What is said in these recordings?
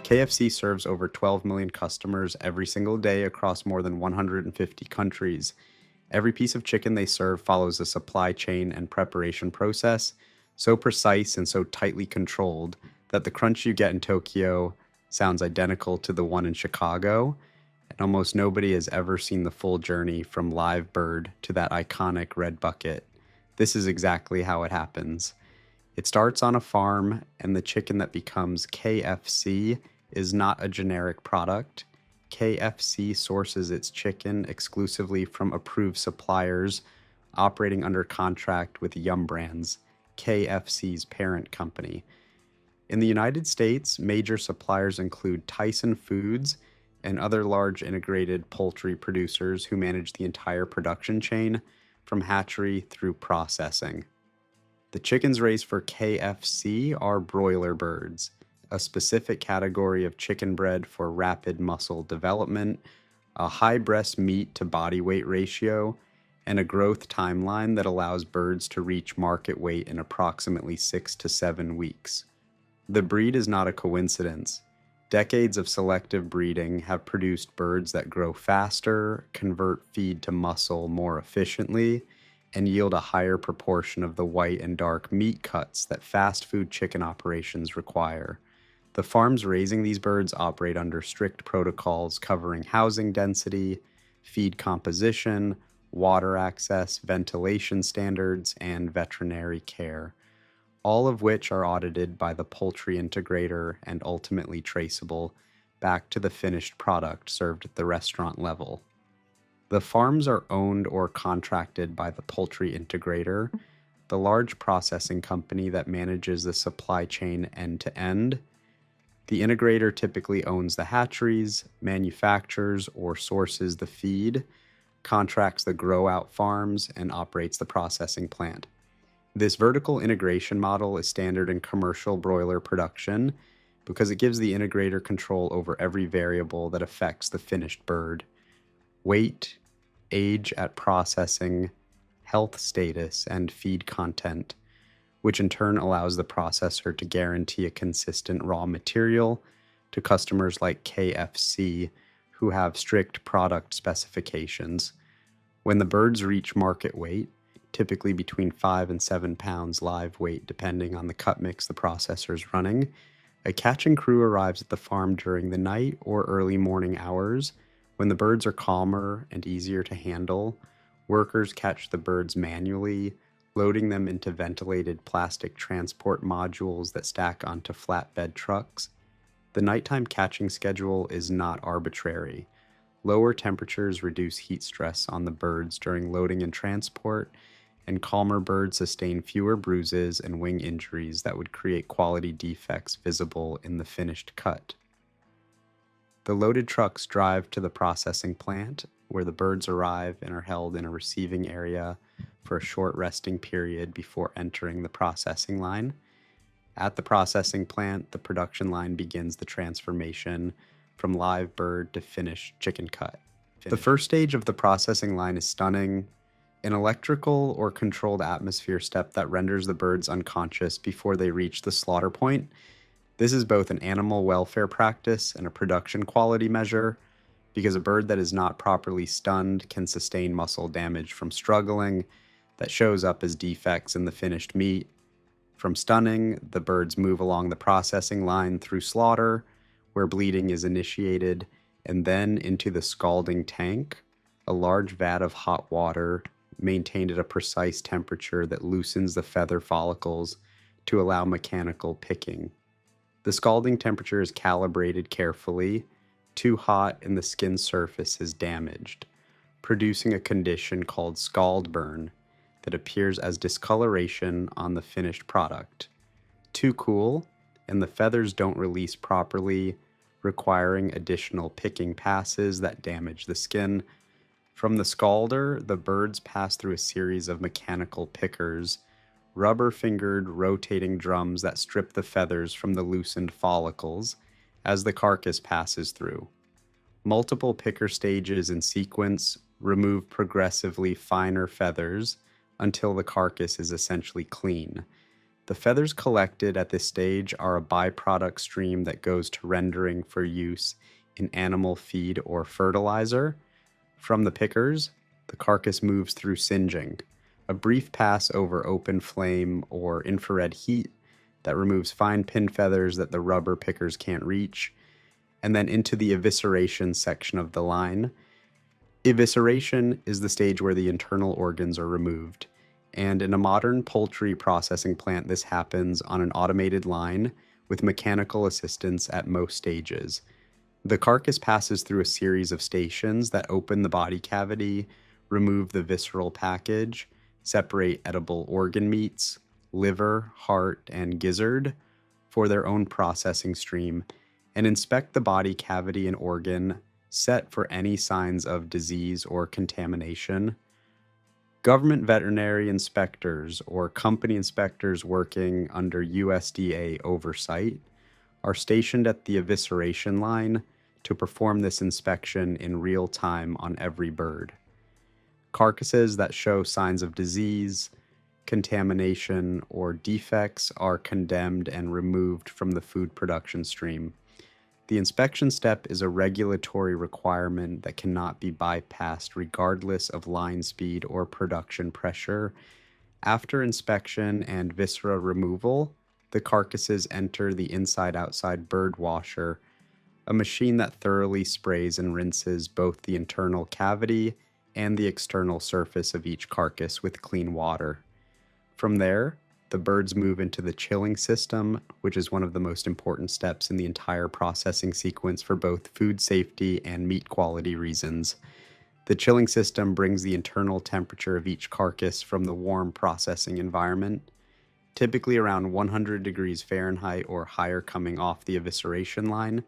KFC serves over 12 million customers every single day across more than 150 countries. Every piece of chicken they serve follows a supply chain and preparation process so precise and so tightly controlled that the crunch you get in Tokyo sounds identical to the one in Chicago, and almost nobody has ever seen the full journey from live bird to that iconic red bucket. This is exactly how it happens. It starts on a farm, and the chicken that becomes KFC is not a generic product. KFC sources its chicken exclusively from approved suppliers operating under contract with Yum Brands, KFC's parent company. In the United States, major suppliers include Tyson Foods and other large integrated poultry producers who manage the entire production chain from hatchery through processing. The chickens raised for KFC are broiler birds, a specific category of chicken bred for rapid muscle development, a high breast meat to body weight ratio, and a growth timeline that allows birds to reach market weight in approximately 6 to 7 weeks. The breed is not a coincidence. Decades of selective breeding have produced birds that grow faster, convert feed to muscle more efficiently, and yield a higher proportion of the white and dark meat cuts that fast food chicken operations require. The farms raising these birds operate under strict protocols covering housing density, feed composition, water access, ventilation standards, and veterinary care, all of which are audited by the poultry integrator and ultimately traceable back to the finished product served at the restaurant level. The farms are owned or contracted by the poultry integrator, the large processing company that manages the supply chain end to end. The integrator typically owns the hatcheries, manufactures or sources the feed, contracts the grow-out farms, and operates the processing plant. This vertical integration model is standard in commercial broiler production because it gives the integrator control over every variable that affects the finished bird: weight, age at processing, health status, and feed content, which in turn allows the processor to guarantee a consistent raw material to customers like KFC, who have strict product specifications. When the birds reach market weight, typically between 5 and 7 pounds live weight depending on the cut mix the processor is running, a catching crew arrives at the farm during the night or early morning hours. When the birds are calmer and easier to handle, workers catch the birds manually, loading them into ventilated plastic transport modules that stack onto flatbed trucks. The nighttime catching schedule is not arbitrary. Lower temperatures reduce heat stress on the birds during loading and transport, and calmer birds sustain fewer bruises and wing injuries that would create quality defects visible in the finished cut. The loaded trucks drive to the processing plant, where the birds arrive and are held in a receiving area for a short resting period before entering the processing line. At the processing plant, the production line begins the transformation from live bird to finished chicken cut. The first stage of the processing line is stunning, an electrical or controlled atmosphere step that renders the birds unconscious before they reach the slaughter point. This is both an animal welfare practice and a production quality measure, because a bird that is not properly stunned can sustain muscle damage from struggling that shows up as defects in the finished meat. From stunning, the birds move along the processing line through slaughter, where bleeding is initiated, and then into the scalding tank, a large vat of hot water maintained at a precise temperature that loosens the feather follicles to allow mechanical picking. The scalding temperature is calibrated carefully. Too hot and the skin surface is damaged, producing a condition called scald burn that appears as discoloration on the finished product. Too cool, and the feathers don't release properly, requiring additional picking passes that damage the skin. From the scalder, the birds pass through a series of mechanical pickers, rubber-fingered rotating drums that strip the feathers from the loosened follicles as the carcass passes through. Multiple picker stages in sequence remove progressively finer feathers until the carcass is essentially clean. The feathers collected at this stage are a byproduct stream that goes to rendering for use in animal feed or fertilizer. From the pickers, the carcass moves through singeing, a brief pass over open flame or infrared heat that removes fine pin feathers that the rubber pickers can't reach, and then into the evisceration section of the line. Evisceration is the stage where the internal organs are removed, and in a modern poultry processing plant, this happens on an automated line with mechanical assistance at most stages. The carcass passes through a series of stations that open the body cavity, remove the visceral package, separate edible organ meats, liver, heart, and gizzard for their own processing stream, and inspect the body cavity and organ set for any signs of disease or contamination. Government veterinary inspectors or company inspectors working under USDA oversight are stationed at the evisceration line to perform this inspection in real time on every bird. Carcasses that show signs of disease, contamination, or defects are condemned and removed from the food production stream. The inspection step is a regulatory requirement that cannot be bypassed regardless of line speed or production pressure. After inspection and viscera removal, the carcasses enter the inside-outside bird washer, a machine that thoroughly sprays and rinses both the internal cavity and the external surface of each carcass with clean water. From there, the birds move into the chilling system, which is one of the most important steps in the entire processing sequence for both food safety and meat quality reasons. The chilling system brings the internal temperature of each carcass from the warm processing environment, typically around 100 degrees Fahrenheit or higher coming off the evisceration line,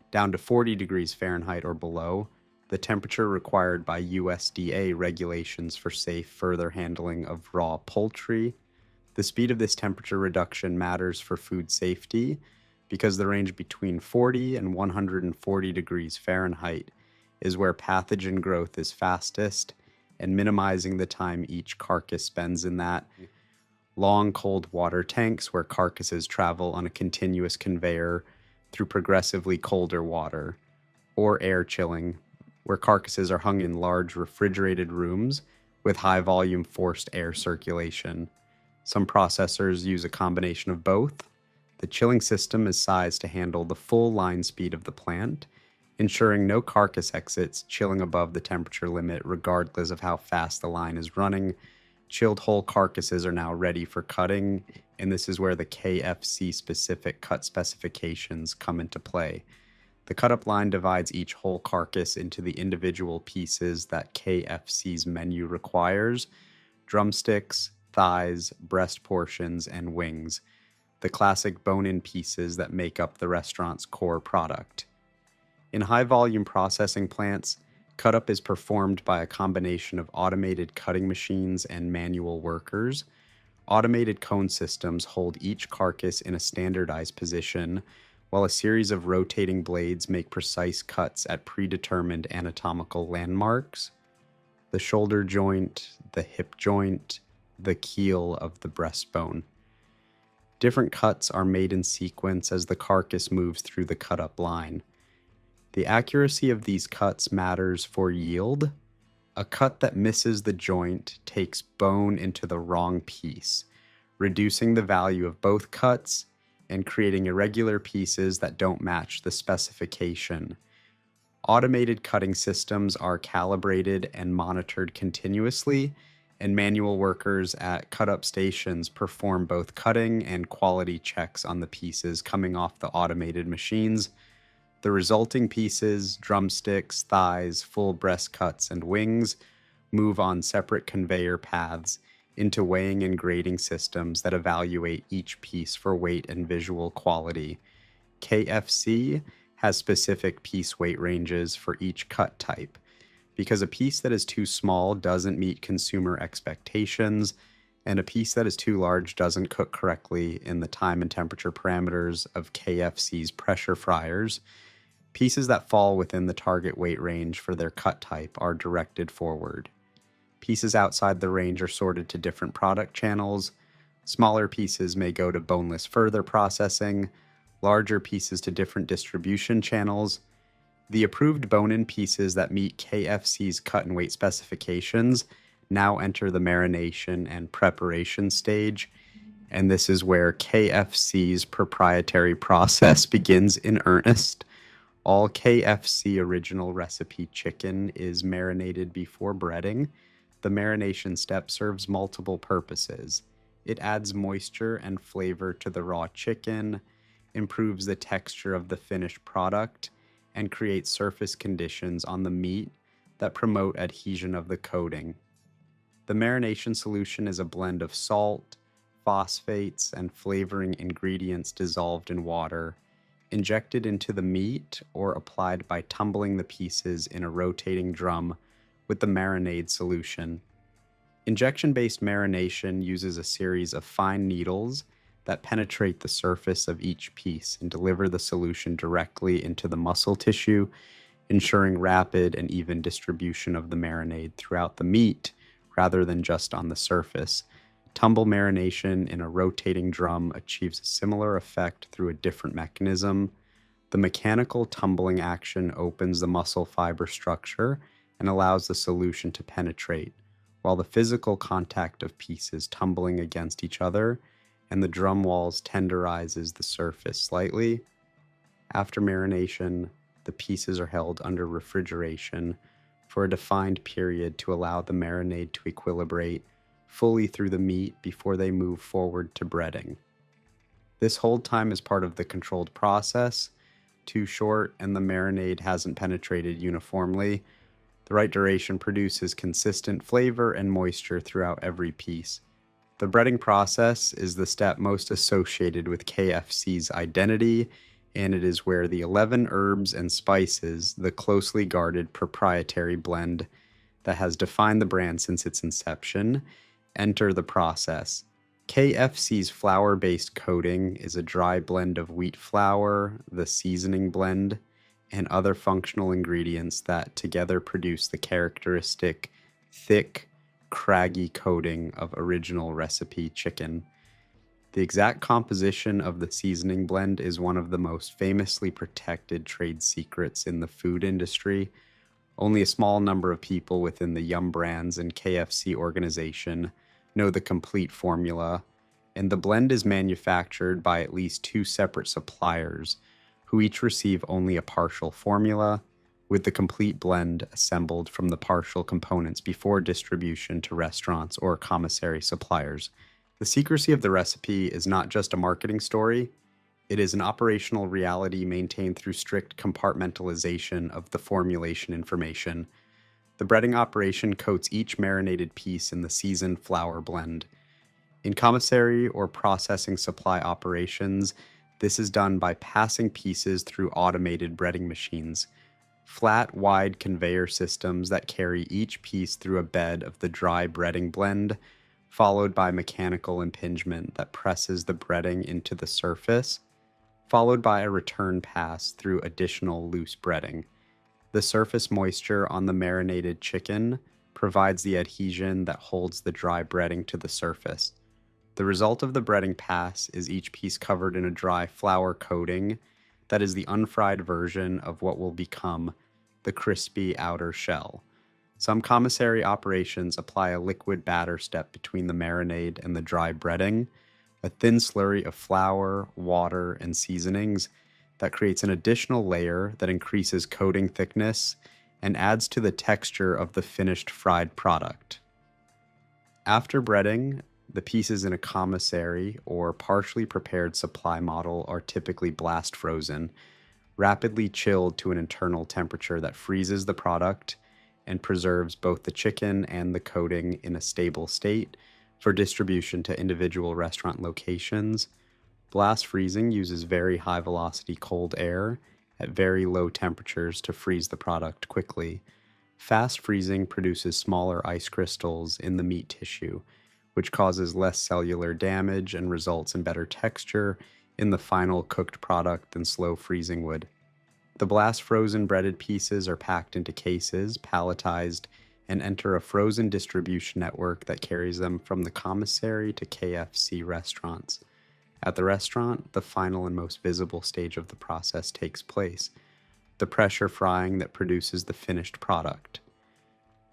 down to 40 degrees Fahrenheit or below, the temperature required by USDA regulations for safe further handling of raw poultry. The speed of this temperature reduction matters for food safety because the range between 40 and 140 degrees Fahrenheit is where pathogen growth is fastest, and minimizing the time each carcass spends in that. Long cold water tanks where carcasses travel on a continuous conveyor through progressively colder water, or air chilling, where carcasses are hung in large refrigerated rooms with high volume forced air circulation. Some processors use a combination of both. The chilling system is sized to handle the full line speed of the plant, ensuring no carcass exits chilling above the temperature limit regardless of how fast the line is running. Chilled whole carcasses are now ready for cutting, and this is where the KFC-specific cut specifications come into play. The cut-up line divides each whole carcass into the individual pieces that KFC's menu requires: drumsticks, thighs, breast portions, and wings, the classic bone-in pieces that make up the restaurant's core product. In high-volume processing plants, cut-up is performed by a combination of automated cutting machines and manual workers. Automated cone systems hold each carcass in a standardized position, while a series of rotating blades make precise cuts at predetermined anatomical landmarks: the shoulder joint, the hip joint, the keel of the breastbone. Different cuts are made in sequence as the carcass moves through the cut-up line. The accuracy of these cuts matters for yield. A cut that misses the joint takes bone into the wrong piece, reducing the value of both cuts and creating irregular pieces that don't match the specification. Automated cutting systems are calibrated and monitored continuously, and manual workers at cut-up stations perform both cutting and quality checks on the pieces coming off the automated machines. The resulting pieces, drumsticks, thighs, full breast cuts, and wings, move on separate conveyor paths into weighing and grading systems that evaluate each piece for weight and visual quality. KFC has specific piece weight ranges for each cut type, because a piece that is too small doesn't meet consumer expectations, and a piece that is too large doesn't cook correctly in the time and temperature parameters of KFC's pressure fryers. Pieces that fall within the target weight range for their cut type are directed forward. Pieces outside the range are sorted to different product channels, Smaller pieces may go to boneless further processing, larger pieces to different distribution channels. The approved bone-in pieces that meet KFC's cut and weight specifications now enter the marination and preparation stage, and this is where KFC's proprietary process begins in earnest. All KFC original recipe chicken is marinated before breading. The marination step serves multiple purposes. It adds moisture and flavor to the raw chicken, improves the texture of the finished product, and creates surface conditions on the meat that promote adhesion of the coating. The marination solution is a blend of salt, phosphates, and flavoring ingredients dissolved in water, injected into the meat or applied by tumbling the pieces in a rotating drum with the marinade solution. Injection-based marination uses a series of fine needles that penetrate the surface of each piece and deliver the solution directly into the muscle tissue, ensuring rapid and even distribution of the marinade throughout the meat rather than just on the surface. Tumble marination in a rotating drum achieves a similar effect through a different mechanism. The mechanical tumbling action opens the muscle fiber structure and allows the solution to penetrate, while the physical contact of pieces tumbling against each other and the drum walls tenderizes the surface slightly. After marination, the pieces are held under refrigeration for a defined period to allow the marinade to equilibrate fully through the meat before they move forward to breading. This hold time is part of the controlled process. Too short and the marinade hasn't penetrated uniformly. The right duration produces consistent flavor and moisture throughout every piece. The breading process is the step most associated with KFC's identity, and it is where the 11 herbs and spices, the closely guarded proprietary blend that has defined the brand since its inception, enter the process. KFC's flour-based coating is a dry blend of wheat flour, the seasoning blend, and other functional ingredients that together produce the characteristic, thick, craggy coating of original recipe chicken. The exact composition of the seasoning blend is one of the most famously protected trade secrets in the food industry. Only a small number of people within the Yum Brands and KFC organization know the complete formula, and the blend is manufactured by at least 2 separate suppliers who each receive only a partial formula, with the complete blend assembled from the partial components before distribution to restaurants or commissary suppliers. The secrecy of the recipe is not just a marketing story, it is an operational reality maintained through strict compartmentalization of the formulation information. The breading operation coats each marinated piece in the seasoned flour blend. In commissary or processing supply operations, this is done by passing pieces through automated breading machines, flat, wide conveyor systems that carry each piece through a bed of the dry breading blend, followed by mechanical impingement that presses the breading into the surface, followed by a return pass through additional loose breading. The surface moisture on the marinated chicken provides the adhesion that holds the dry breading to the surface. The result of the breading pass is each piece covered in a dry flour coating that is the unfried version of what will become the crispy outer shell. Some commissary operations apply a liquid batter step between the marinade and the dry breading, a thin slurry of flour, water, and seasonings that creates an additional layer that increases coating thickness and adds to the texture of the finished fried product. After breading, the pieces in a commissary or partially prepared supply model are typically blast frozen, rapidly chilled to an internal temperature that freezes the product and preserves both the chicken and the coating in a stable state for distribution to individual restaurant locations. Blast freezing uses very high velocity cold air at very low temperatures to freeze the product quickly. Fast freezing produces smaller ice crystals in the meat tissue, which causes less cellular damage and results in better texture in the final cooked product than slow freezing would. The blast frozen breaded pieces are packed into cases, palletized, and enter a frozen distribution network that carries them from the commissary to KFC restaurants. At the restaurant, the final and most visible stage of the process takes place, the pressure frying that produces the finished product.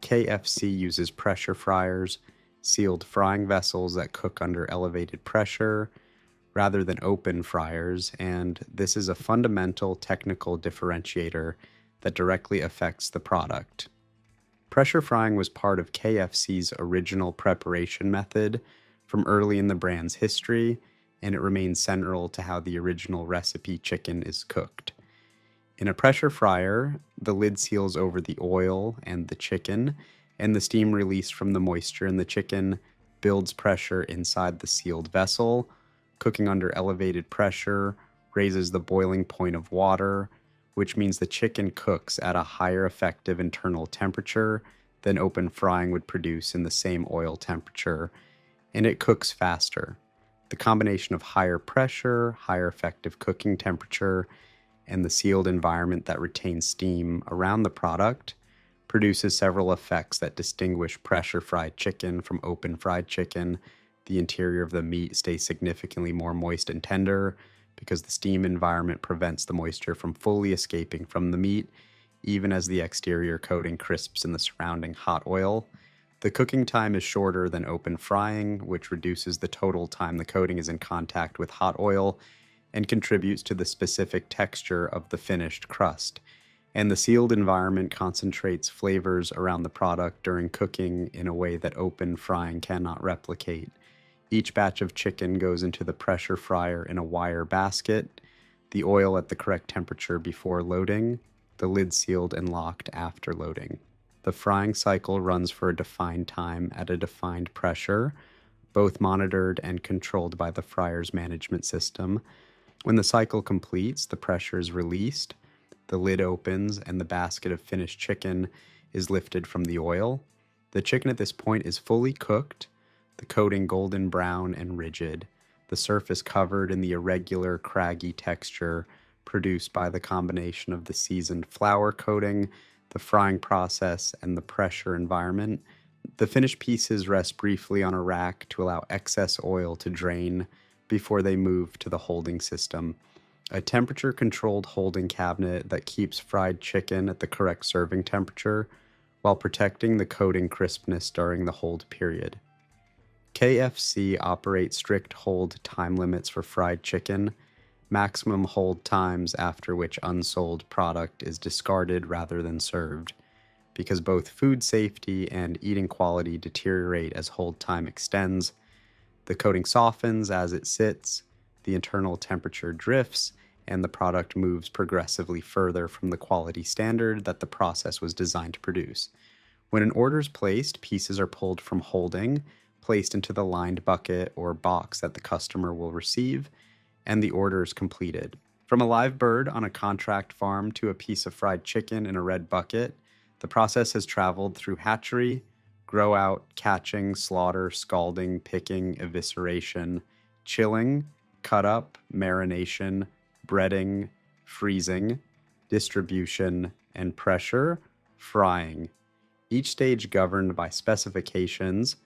KFC uses pressure fryers, sealed frying vessels that cook under elevated pressure, rather than open fryers, and this is a fundamental technical differentiator that directly affects the product. Pressure frying was part of KFC's original preparation method from early in the brand's history, and it remains central to how the original recipe chicken is cooked. In a pressure fryer, the lid seals over the oil and the chicken, and the steam released from the moisture in the chicken builds pressure inside the sealed vessel. Cooking under elevated pressure raises the boiling point of water, which means the chicken cooks at a higher effective internal temperature than open frying would produce in the same oil temperature, and it cooks faster. The combination of higher pressure, higher effective cooking temperature, and the sealed environment that retains steam around the product produces several effects that distinguish pressure fried chicken from open fried chicken. The interior of the meat stays significantly more moist and tender because the steam environment prevents the moisture from fully escaping from the meat, even as the exterior coating crisps in the surrounding hot oil. The cooking time is shorter than open frying, which reduces the total time the coating is in contact with hot oil and contributes to the specific texture of the finished crust. And the sealed environment concentrates flavors around the product during cooking in a way that open frying cannot replicate. Each batch of chicken goes into the pressure fryer in a wire basket, the oil at the correct temperature before loading, the lid sealed and locked after loading. The frying cycle runs for a defined time at a defined pressure, both monitored and controlled by the fryer's management system. When the cycle completes, the pressure is released, the lid opens, and the basket of finished chicken is lifted from the oil. The chicken at this point is fully cooked, the coating golden brown and rigid, the surface covered in the irregular, craggy texture produced by the combination of the seasoned flour coating, the frying process, and the pressure environment. The finished pieces rest briefly on a rack to allow excess oil to drain before they move to the holding system, a temperature-controlled holding cabinet that keeps fried chicken at the correct serving temperature while protecting the coating crispness during the hold period. KFC operates strict hold time limits for fried chicken, maximum hold times after which unsold product is discarded rather than served, because both food safety and eating quality deteriorate as hold time extends. The coating softens as it sits, the internal temperature drifts, and the product moves progressively further from the quality standard that the process was designed to produce. When an order is placed, pieces are pulled from holding, placed into the lined bucket or box that the customer will receive, and the order is completed. From a live bird on a contract farm to a piece of fried chicken in a red bucket, the process has traveled through hatchery, grow out, catching, slaughter, scalding, picking, evisceration, chilling, cut up, marination, breading, freezing, distribution, and pressure, frying. Each stage governed by specifications,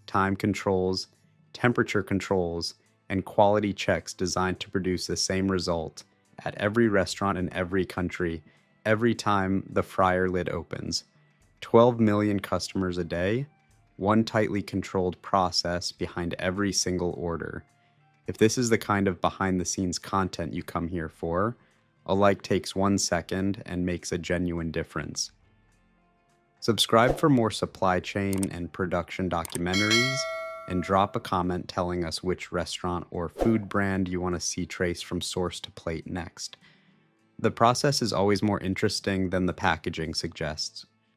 time controls, temperature controls, and quality checks designed to produce the same result at every restaurant in every country every time the fryer lid opens. 12 million customers a day, one tightly controlled process behind every single order. If this is the kind of behind-the-scenes content you come here for, a like takes 1 second and makes a genuine difference. Subscribe for more supply chain and production documentaries, and drop a comment telling us which restaurant or food brand you want to see traced from source to plate next. The process is always more interesting than the packaging suggests.